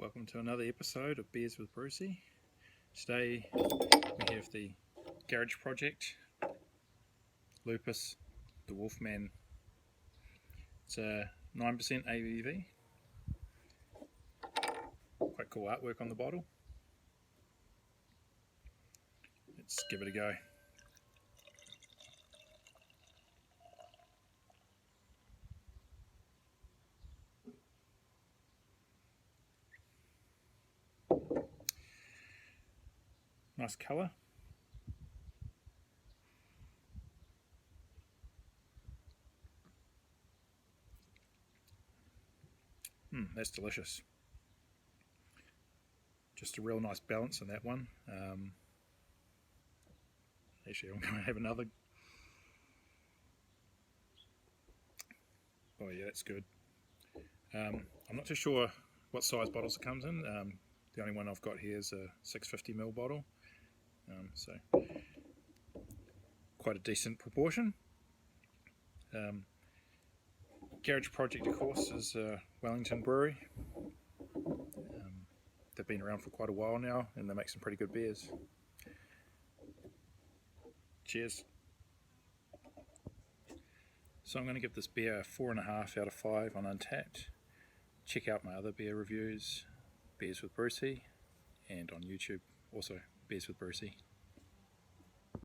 welcome to another episode of Beers with Brucey. Today we have the Garage Project, Lupus, the Wolfman. It's a 9% ABV. Quite cool artwork on the bottle. Let's give it a go. Nice colour. That's delicious. Just a real nice balance in that one. Actually, I'm going to have another. Oh yeah, that's good. I'm not too sure what size bottles it comes in. The only one I've got here is a 650ml bottle. So quite a decent proportion. Garage Project, of course, is a Wellington brewery. They've been around for quite a while now, and they make some pretty good beers. Cheers. So I'm going to give this beer a 4.5 out of 5 on Untapped. Check out my other beer reviews, Beers with Brucey, and on YouTube also, Beers with Brucey.